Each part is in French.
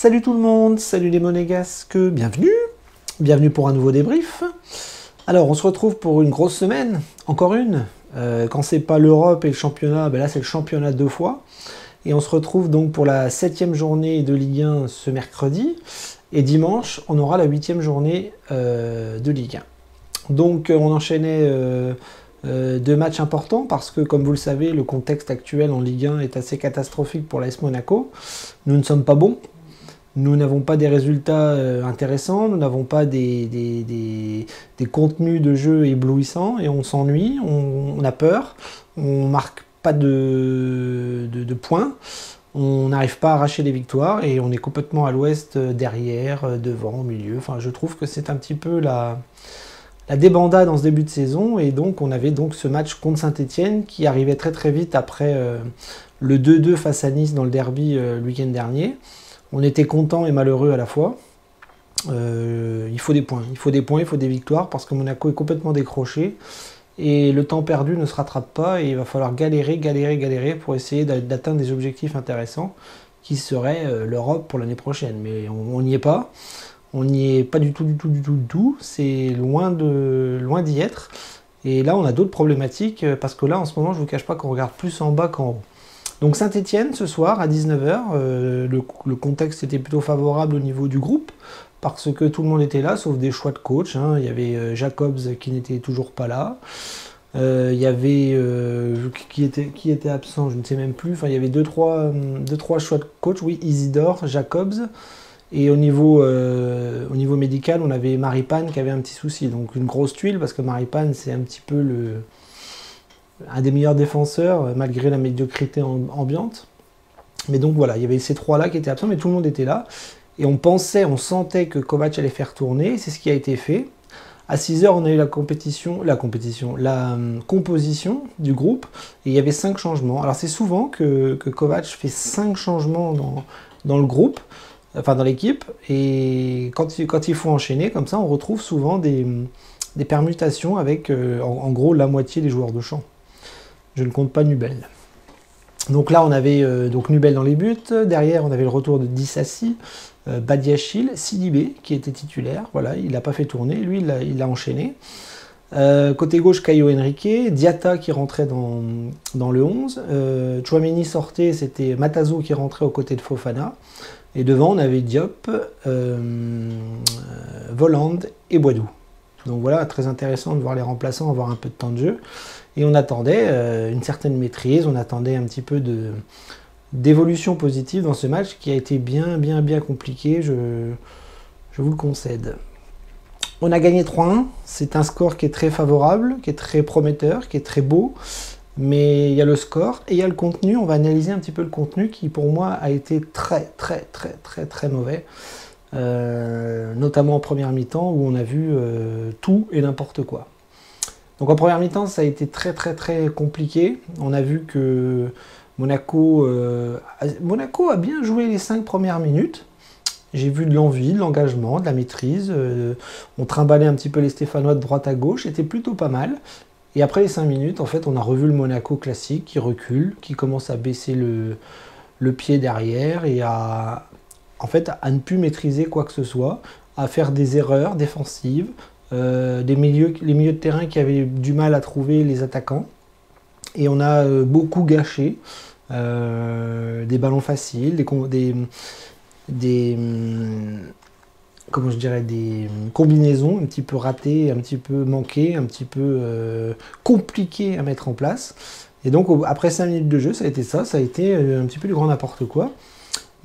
Salut tout le monde, salut les monégasques, bienvenue pour un nouveau débrief. Alors on se retrouve pour une grosse semaine, encore une. Quand c'est pas l'Europe et le championnat, ben là c'est le championnat 2 fois. Et on se retrouve donc pour la 7e journée de Ligue 1 ce mercredi. Et dimanche, on aura la 8e journée de Ligue 1. Donc on enchaînait 2 matchs importants parce que, comme vous le savez, le contexte actuel en Ligue 1 est assez catastrophique pour l'AS Monaco. Nous ne sommes pas bons. Nous n'avons pas des résultats intéressants, nous n'avons pas des contenus de jeu éblouissants et on s'ennuie, on a peur, on marque pas de points, on n'arrive pas à arracher les victoires et on est complètement à l'ouest, derrière, devant, au milieu. Enfin, je trouve que c'est un petit peu la débandade en ce début de saison et donc on avait donc ce match contre Saint-Etienne qui arrivait très très vite après le 2-2 face à Nice dans le derby le week-end dernier. On était content et malheureux à la fois. Il faut des points, il faut des victoires parce que Monaco est complètement décroché et le temps perdu ne se rattrape pas et il va falloir galérer pour essayer d'atteindre des objectifs intéressants qui seraient l'Europe pour l'année prochaine. Mais on n'y est pas, on n'y est pas du tout, c'est loin d'y être. Et là on a d'autres problématiques parce que là en ce moment je ne vous cache pas qu'on regarde plus en bas qu'en haut. Donc Saint-Etienne ce soir à 19 h, le contexte était plutôt favorable au niveau du groupe, parce que tout le monde était là, sauf des choix de coach. Hein. Il y avait Jacobs qui n'était toujours pas là, il y avait qui était absent, je ne sais même plus, enfin il y avait 2-3 choix de coach, oui, Isidore, Jacobs, et au niveau médical, on avait Maripane qui avait un petit souci, donc une grosse tuile, parce que Maripane c'est un petit peu un des meilleurs défenseurs, malgré la médiocrité ambiante. Mais donc voilà, il y avait ces trois-là qui étaient absents, mais tout le monde était là. Et on sentait que Kovac allait faire tourner, c'est ce qui a été fait. À 6 h, on a eu la composition du groupe, et il y avait 5 changements. Alors c'est souvent que Kovac fait 5 changements dans le groupe, enfin dans l'équipe, et quand il faut enchaîner, comme ça, on retrouve souvent des permutations avec, en gros, la moitié des joueurs de champ. Je ne compte pas Nubel. Donc là, on avait donc Nubel dans les buts. Derrière, on avait le retour de Dissassi, Badiachil, Sidibé, qui était titulaire. Voilà, il n'a pas fait tourner. Lui, il l'a enchaîné. Côté gauche, Caio Henrique. Diatta qui rentrait dans le 11. Tchouaméni sortait, c'était Matazo qui rentrait aux côtés de Fofana. Et devant, on avait Diop, Voland et Boadou. Donc voilà, très intéressant de voir les remplaçants avoir un peu de temps de jeu. Et on attendait une certaine maîtrise, on attendait un petit peu d'évolution positive dans ce match qui a été bien compliqué, je vous le concède. On a gagné 3-1, c'est un score qui est très favorable, qui est très prometteur, qui est très beau, mais il y a le score et il y a le contenu. On va analyser un petit peu le contenu qui pour moi a été très mauvais. Notamment en première mi-temps où on a vu tout et n'importe quoi. Donc en première mi-temps, ça a été très compliqué. On a vu que Monaco a bien joué les 5 premières minutes. J'ai vu de l'envie, de l'engagement, de la maîtrise. On trimballait un petit peu les Stéphanois de droite à gauche. C'était plutôt pas mal. Et après les 5 minutes, en fait, on a revu le Monaco classique qui recule, qui commence à baisser le pied derrière et à ne plus maîtriser quoi que ce soit, à faire des erreurs défensives, les milieux de terrain qui avaient du mal à trouver les attaquants. Et on a beaucoup gâché des ballons faciles, des combinaisons un petit peu ratées, un petit peu manquées, un petit peu compliquées à mettre en place. Et donc après 5 minutes de jeu, ça a été un petit peu du grand n'importe quoi.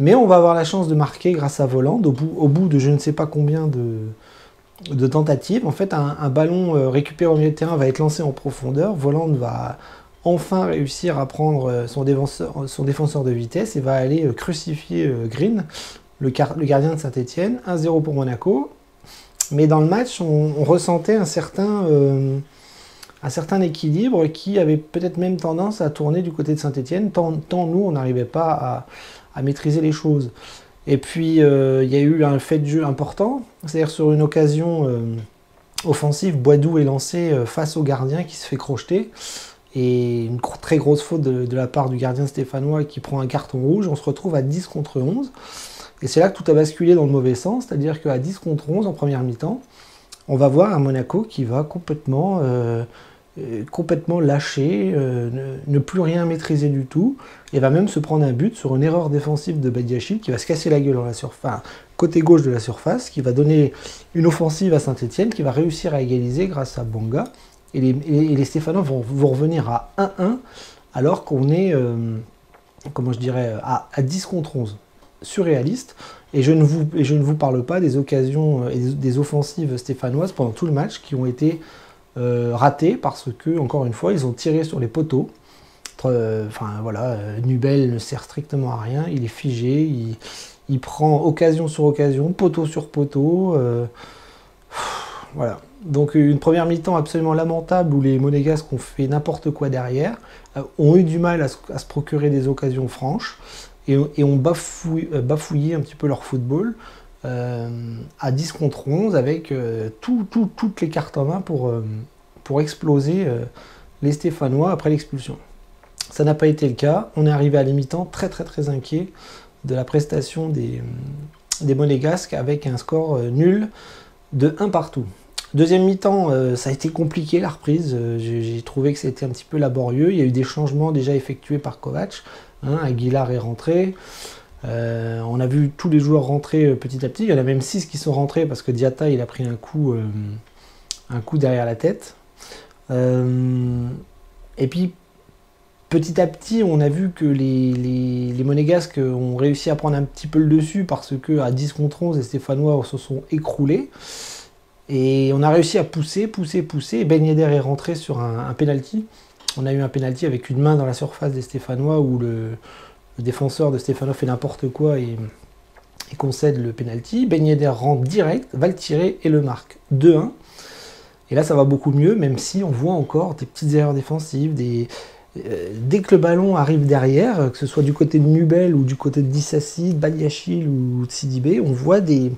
Mais on va avoir la chance de marquer grâce à Voland au bout de je ne sais pas combien de tentatives. En fait, un ballon récupéré au milieu de terrain va être lancé en profondeur. Voland va enfin réussir à prendre son défenseur de vitesse et va aller crucifier Green, le gardien de Saint-Etienne. 1-0 pour Monaco. Mais dans le match, on ressentait un certain équilibre qui avait peut-être même tendance à tourner du côté de Saint-Etienne, tant nous, on n'arrivait pas à maîtriser les choses. Et puis, il y a eu un fait de jeu important, c'est-à-dire sur une occasion offensive, Boadou est lancé face au gardien qui se fait crocheter, et une très grosse faute de la part du gardien stéphanois qui prend un carton rouge. On se retrouve à 10 contre 11. Et c'est là que tout a basculé dans le mauvais sens, c'est-à-dire qu'à 10 contre 11 en première mi-temps, on va voir un Monaco qui va complètement lâcher, ne plus rien maîtriser du tout, et va même se prendre un but sur une erreur défensive de Badiachil qui va se casser la gueule dans la surface, côté gauche de la surface, qui va donner une offensive à Saint-Etienne, qui va réussir à égaliser grâce à Bonga, et les Stéphanois vont revenir à 1-1, alors qu'on est, comment je dirais, à 10 contre 11. Surréaliste, et je ne vous parle pas des occasions et des offensives stéphanoises pendant tout le match qui ont été ratées parce que, encore une fois, ils ont tiré sur les poteaux. Nubel ne sert strictement à rien, il est figé, il prend occasion sur occasion, poteau sur poteau. Voilà. Donc une première mi-temps absolument lamentable où les Monégasques ont fait n'importe quoi derrière, ont eu du mal à se procurer des occasions franches, et ont bafouillé un petit peu leur football à 10 contre 11 avec toutes les cartes en main pour exploser les Stéphanois après l'expulsion. Ça n'a pas été le cas. On est arrivé à la mi-temps très très très inquiet de la prestation des Monégasques avec un score nul de 1 partout. Deuxième mi-temps, ça a été compliqué la reprise. J'ai trouvé que c'était un petit peu laborieux. Il y a eu des changements déjà effectués par Kovac. Aguilar est rentré. On a vu tous les joueurs rentrer petit à petit. Il y en a même 6 qui sont rentrés parce que Diatta il a pris un coup derrière la tête. Et puis petit à petit, on a vu que les Monégasques ont réussi à prendre un petit peu le dessus parce que à 10 contre 11, les Stéphanois se sont écroulés. Et on a réussi à pousser. Et Ben Yedder est rentré sur un penalty. On a eu un penalty avec une main dans la surface des Stéphanois où le défenseur de Stéphanois fait n'importe quoi et concède le penalty. Ben Yedder rentre direct, va le tirer et le marque 2-1. Et là, ça va beaucoup mieux, même si on voit encore des petites erreurs défensives. Dès que le ballon arrive derrière, que ce soit du côté de Nubel ou du côté de Dissassi, Badiachil ou Sidibé, on voit des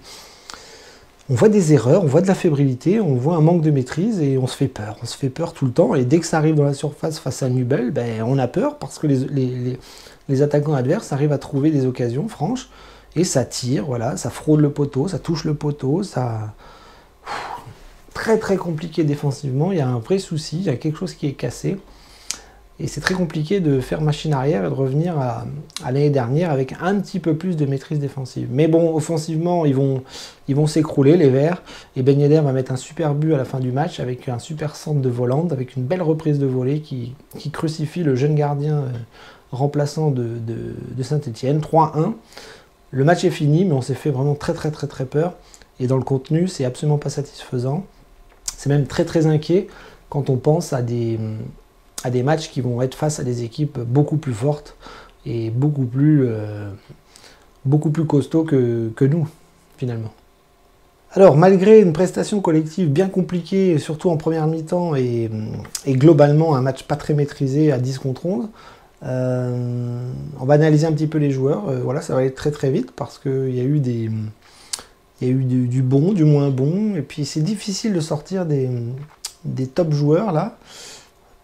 erreurs, on voit de la fébrilité, on voit un manque de maîtrise et on se fait peur tout le temps. Et dès que ça arrive dans la surface face à Nubel, on a peur parce que les attaquants adverses arrivent à trouver des occasions franches et ça tire, voilà, ça frôle le poteau, ça touche le poteau, ça... Très très compliqué défensivement, il y a un vrai souci, il y a quelque chose qui est cassé. Et c'est très compliqué de faire machine arrière et de revenir à l'année dernière avec un petit peu plus de maîtrise défensive. Mais bon, offensivement, ils vont s'écrouler, les Verts. Et Ben Yedder va mettre un super but à la fin du match avec un super centre de volante, avec une belle reprise de volée qui crucifie le jeune gardien remplaçant de Saint-Etienne. 3-1. Le match est fini, mais on s'est fait vraiment très très très très peur. Et dans le contenu, c'est absolument pas satisfaisant. C'est même très très inquiet quand on pense à des matchs qui vont être face à des équipes beaucoup plus fortes et beaucoup plus costauds que nous, finalement. Alors, malgré une prestation collective bien compliquée, surtout en première mi-temps, et globalement un match pas très maîtrisé à 10 contre 11, on va analyser un petit peu les joueurs. Voilà, ça va aller très très vite parce qu'il y a eu du bon, du moins bon, et puis c'est difficile de sortir des top joueurs là,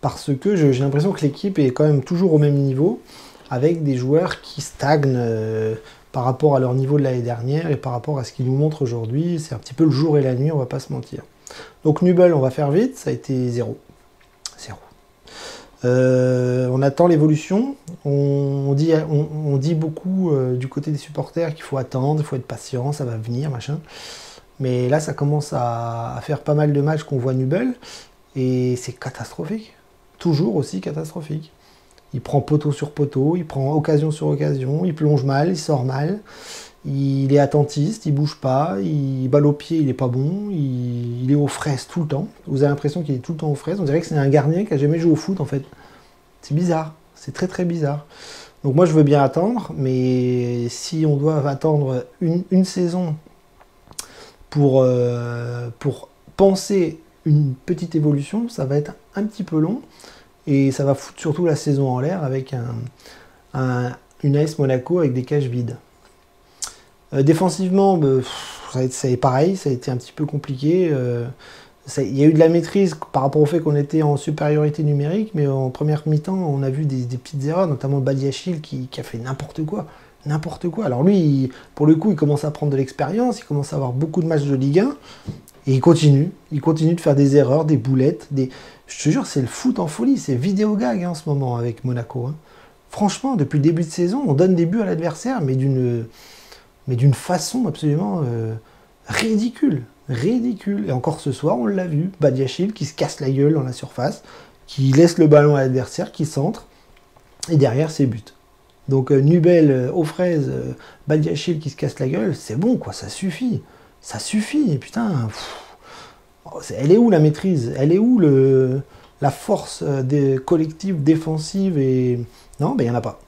parce que j'ai l'impression que l'équipe est quand même toujours au même niveau, avec des joueurs qui stagnent par rapport à leur niveau de l'année dernière et par rapport à ce qu'ils nous montrent aujourd'hui. C'est un petit peu le jour et la nuit, on va pas se mentir. Donc Nubel, on va faire vite, ça a été 0. On attend l'évolution. On dit beaucoup du côté des supporters qu'il faut attendre, il faut être patient, ça va venir, machin. Mais là, ça commence à faire pas mal de matchs qu'on voit Nubel, et c'est catastrophique. Toujours aussi catastrophique. Il prend poteau sur poteau, il prend occasion sur occasion, il plonge mal, il sort mal, il est attentiste, il bouge pas, il balle au pied, il est pas bon, il est aux fraises tout le temps. Vous avez l'impression qu'il est tout le temps aux fraises, on dirait que c'est un gardien qui a jamais joué au foot en fait. C'est bizarre, c'est très très bizarre. Donc moi je veux bien attendre, mais si on doit attendre une saison pour penser une petite évolution, ça va être un petit peu long. Et ça va foutre surtout la saison en l'air avec une AS Monaco avec des cages vides. Défensivement, c'est pareil, ça a été un petit peu compliqué. Il y a eu de la maîtrise par rapport au fait qu'on était en supériorité numérique, mais en première mi-temps, on a vu des petites erreurs, notamment Badiachil qui a fait n'importe quoi. n'importe quoi. Alors lui, pour le coup, il commence à prendre de l'expérience, il commence à avoir beaucoup de matchs de Ligue 1, et il continue de faire des erreurs, des boulettes, Je te jure, c'est le foot en folie, c'est vidéo gag en ce moment avec Monaco. Hein. Franchement, depuis le début de saison, on donne des buts à l'adversaire, mais d'une façon absolument ridicule. Ridicule. Et encore ce soir, on l'a vu, Badiachil qui se casse la gueule dans la surface, qui laisse le ballon à l'adversaire, qui centre, et derrière, c'est but. Donc Nubel, aux fraises, Badiachil qui se casse la gueule, c'est bon, quoi, ça suffit. Ça suffit, putain. Elle est où la maîtrise? Elle est où la force collective, défensive et... Non, ben il n'y en a pas.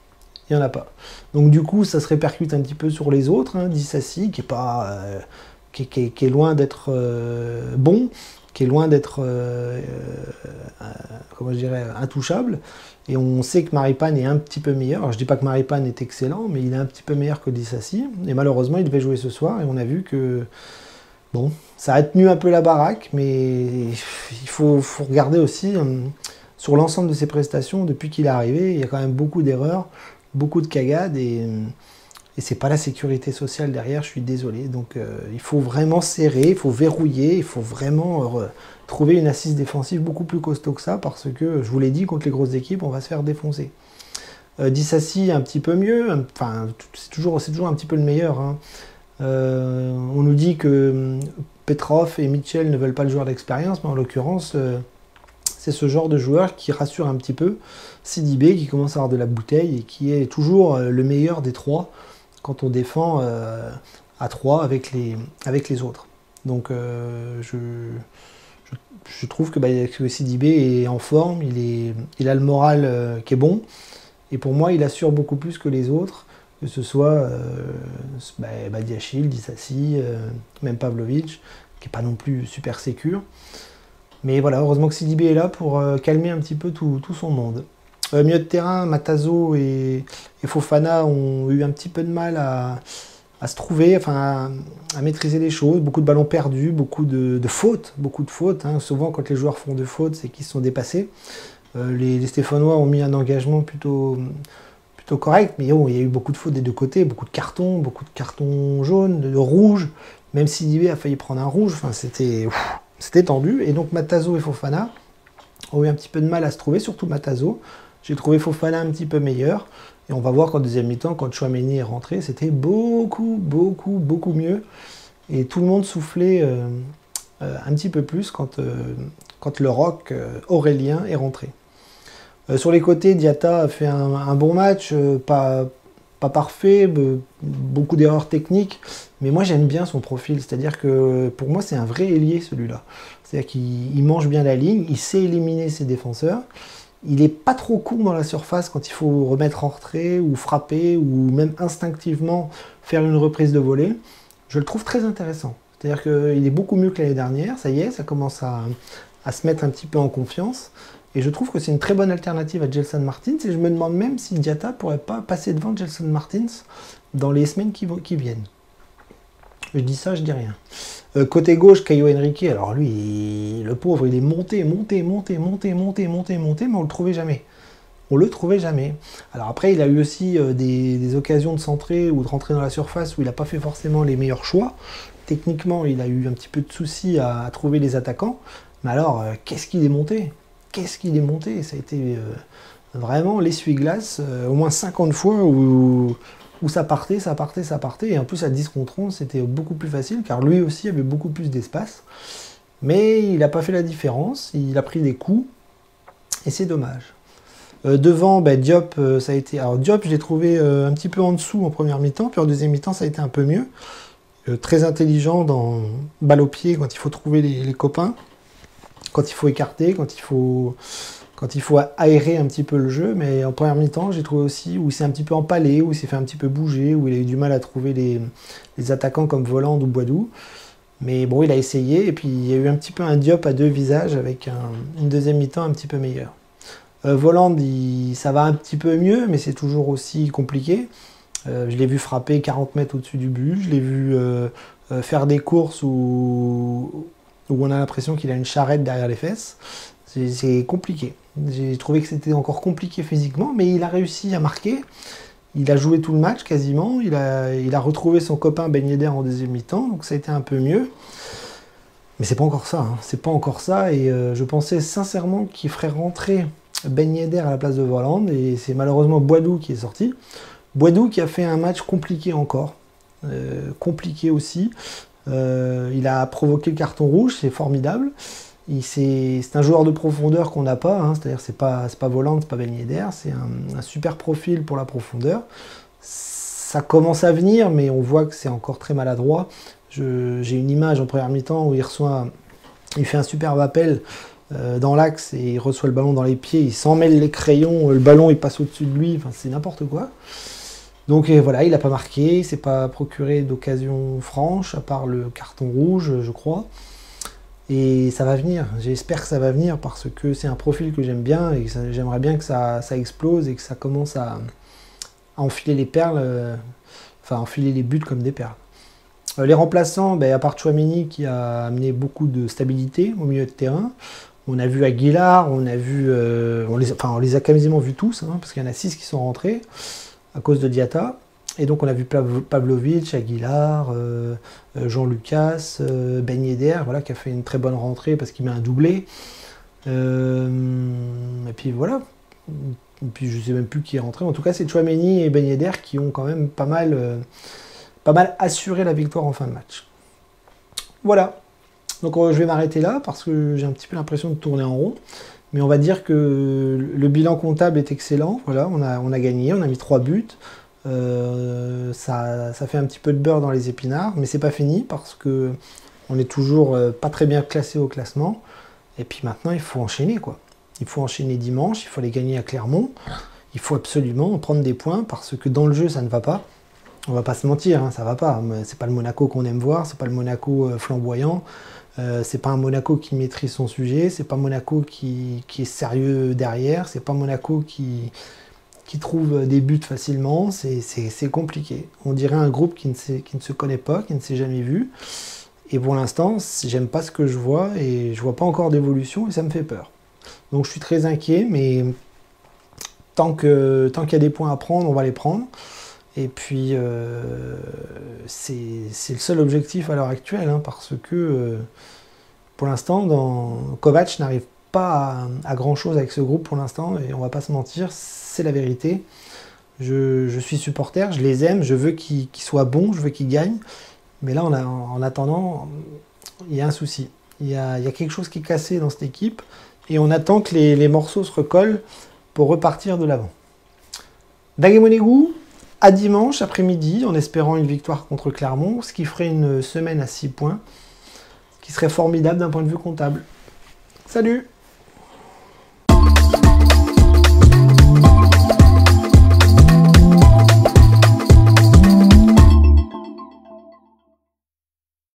Il n'y en a pas. Donc du coup, ça se répercute un petit peu sur les autres. Hein. Dissassi, qui est pas... qui est loin d'être bon, qui est loin d'être, comment je dirais, intouchable. Et on sait que Maripane est un petit peu meilleur. Alors, je ne dis pas que Maripane est excellent, mais il est un petit peu meilleur que Dissassi. Et malheureusement, il devait jouer ce soir, et on a vu que, bon, ça a tenu un peu la baraque, mais il faut regarder aussi sur l'ensemble de ses prestations, depuis qu'il est arrivé, il y a quand même beaucoup d'erreurs, beaucoup de cagades, et c'est pas la sécurité sociale derrière, je suis désolé. Donc il faut vraiment serrer, il faut verrouiller, il faut vraiment trouver une assise défensive beaucoup plus costaud que ça, parce que, je vous l'ai dit, contre les grosses équipes, on va se faire défoncer. Dissassi un petit peu mieux, enfin, c'est toujours un petit peu le meilleur. Hein. On nous dit que Petrov et Mitchell ne veulent pas le joueur d'expérience, mais en l'occurrence, c'est ce genre de joueur qui rassure un petit peu. Sidibé qui commence à avoir de la bouteille et qui est toujours le meilleur des trois quand on défend à 3 avec les autres. Donc je trouve que Sidibé est en forme, il a le moral qui est bon, et pour moi il assure beaucoup plus que les autres, que ce soit Badiachil, Dissassi, même Pavlovic, qui n'est pas non plus super sécure. Mais voilà, heureusement que Sidibé est là pour calmer un petit peu tout son monde. Milieu de terrain, Matazo et Fofana ont eu un petit peu de mal à se trouver, enfin à maîtriser les choses, beaucoup de ballons perdus, beaucoup de fautes, hein. Souvent quand les joueurs font de fautes, c'est qu'ils se sont dépassés. Les Stéphanois ont mis un engagement plutôt correct, mais bon, il y a eu beaucoup de fautes des deux côtés, beaucoup de cartons jaunes, de rouges, même si Sidibé a failli prendre un rouge, enfin c'était tendu, et donc Matazo et Fofana ont eu un petit peu de mal à se trouver, surtout Matazo. J'ai trouvé Fofana un petit peu meilleur, et on va voir qu'en deuxième mi-temps, quand Tchouaméni est rentré, c'était beaucoup mieux, et tout le monde soufflait un petit peu plus quand le roc Aurélien est rentré. Sur les côtés, Diatta a fait un bon match, pas parfait, beaucoup d'erreurs techniques, mais moi j'aime bien son profil, c'est-à-dire que pour moi c'est un vrai ailier celui-là. C'est-à-dire qu'il mange bien la ligne, il sait éliminer ses défenseurs, il n'est pas trop con dans la surface quand il faut remettre en retrait ou frapper ou même instinctivement faire une reprise de volée. Je le trouve très intéressant. C'est-à-dire qu'il est beaucoup mieux que l'année dernière, ça y est, ça commence à se mettre un petit peu en confiance. Et je trouve que c'est une très bonne alternative à Gelson Martins, et je me demande même si Diatta pourrait pas passer devant Gelson Martins dans les semaines qui viennent. Je dis ça, je dis rien. Côté gauche, Caio Henrique, alors lui, le pauvre, il est monté, mais on le trouvait jamais. Alors après, il a eu aussi des occasions de centrer ou de rentrer dans la surface où il n'a pas fait forcément les meilleurs choix. Techniquement, il a eu un petit peu de soucis à trouver les attaquants. Mais alors, qu'est-ce qu'il est monté? Ça a été vraiment l'essuie-glace, au moins 50 fois où ça partait, et en plus à 10 contre 11, c'était beaucoup plus facile, car lui aussi avait beaucoup plus d'espace, mais il n'a pas fait la différence, il a pris des coups, et c'est dommage. Devant, Diop, ça a été... Alors Diop, je l'ai trouvé un petit peu en dessous en première mi-temps, puis en deuxième mi-temps, ça a été un peu mieux. Très intelligent dans balle au pied, quand il faut trouver les copains, quand il faut écarter, quand il faut aérer un petit peu le jeu, mais en première mi-temps, j'ai trouvé aussi où il s'est un petit peu empalé, où il s'est fait un petit peu bouger, où il a eu du mal à trouver les attaquants comme Voland ou Boidou. Mais bon, il a essayé, et puis il y a eu un petit peu un Diop à deux visages, avec une deuxième mi-temps un petit peu meilleure. Voland, ça va un petit peu mieux, mais c'est toujours aussi compliqué. Je l'ai vu frapper 40 mètres au-dessus du but, je l'ai vu faire des courses où on a l'impression qu'il a une charrette derrière les fesses. C'est compliqué. J'ai trouvé que c'était encore compliqué physiquement, mais il a réussi à marquer. Il a joué tout le match quasiment, il a retrouvé son copain Ben Yedder en deuxième mi-temps, donc ça a été un peu mieux. Mais c'est pas encore ça, hein. C'est pas encore ça, et je pensais sincèrement qu'il ferait rentrer Ben Yedder à la place de Volland, et c'est malheureusement Boadou qui est sorti. Boadou qui a fait un match compliqué encore, compliqué aussi. Il a provoqué le carton rouge, c'est formidable. C'est un joueur de profondeur qu'on n'a pas, hein, c'est-à-dire c'est pas Volland, c'est pas Ben Yedder, c'est un super profil pour la profondeur. Ça commence à venir, mais on voit que c'est encore très maladroit. J'ai une image en première mi-temps où il fait un superbe appel dans l'axe et il reçoit le ballon dans les pieds, il s'en mêle les crayons, le ballon il passe au-dessus de lui, enfin, c'est n'importe quoi. Donc voilà, il n'a pas marqué, il ne s'est pas procuré d'occasion franche, à part le carton rouge, je crois. Et ça va venir, j'espère que ça va venir, parce que c'est un profil que j'aime bien, et j'aimerais bien que ça explose, et que ça commence à enfiler les perles, enfin enfiler les buts comme des perles. Les remplaçants, ben, à part Tchouaméni qui a amené beaucoup de stabilité au milieu de terrain, on a vu Aguilar, on a vu, on les a quasiment vus tous, hein, parce qu'il y en a 6 qui sont rentrés à cause de Diatta. Et donc on a vu Pavlovic, Aguilar, Jean-Lucas, Ben Yedder, voilà, qui a fait une très bonne rentrée parce qu'il met un doublé. Et puis voilà. Et puis je ne sais même plus qui est rentré. En tout cas, c'est Tchouaméni et Ben Yedder qui ont quand même pas mal assuré la victoire en fin de match. Voilà. Donc je vais m'arrêter là parce que j'ai un petit peu l'impression de tourner en rond. Mais on va dire que le bilan comptable est excellent. Voilà, on a gagné, on a mis 3 buts. Ça fait un petit peu de beurre dans les épinards, mais c'est pas fini parce que on est toujours pas très bien classé au classement. Et puis maintenant, il faut enchaîner, quoi. Il faut enchaîner dimanche, il faut les gagner à Clermont. Il faut absolument prendre des points parce que dans le jeu, ça ne va pas. On va pas se mentir, hein, ça va pas. C'est pas le Monaco qu'on aime voir, c'est pas le Monaco flamboyant. C'est pas un Monaco qui maîtrise son sujet, c'est pas Monaco qui est sérieux derrière, c'est pas Monaco qui trouve des buts facilement, c'est compliqué. On dirait un groupe qui ne se connaît pas, qui ne s'est jamais vu. Et pour l'instant, j'aime pas ce que je vois et je vois pas encore d'évolution et ça me fait peur. Donc je suis très inquiet, mais tant qu'il y a des points à prendre, on va les prendre. Et puis c'est le seul objectif à l'heure actuelle, hein, parce que pour l'instant, Kovac n'arrive pas à grand chose avec ce groupe pour l'instant, et on va pas se mentir, c'est la vérité. Je suis supporter, je les aime, je veux qu'ils soient bons, je veux qu'ils gagnent, mais là en attendant, il y a un souci. Il y a quelque chose qui est cassé dans cette équipe, et on attend que les morceaux se recollent pour repartir de l'avant. Daguemonegou, à dimanche après-midi, en espérant une victoire contre Clermont, ce qui ferait une semaine à 6 points, ce qui serait formidable d'un point de vue comptable. Salut!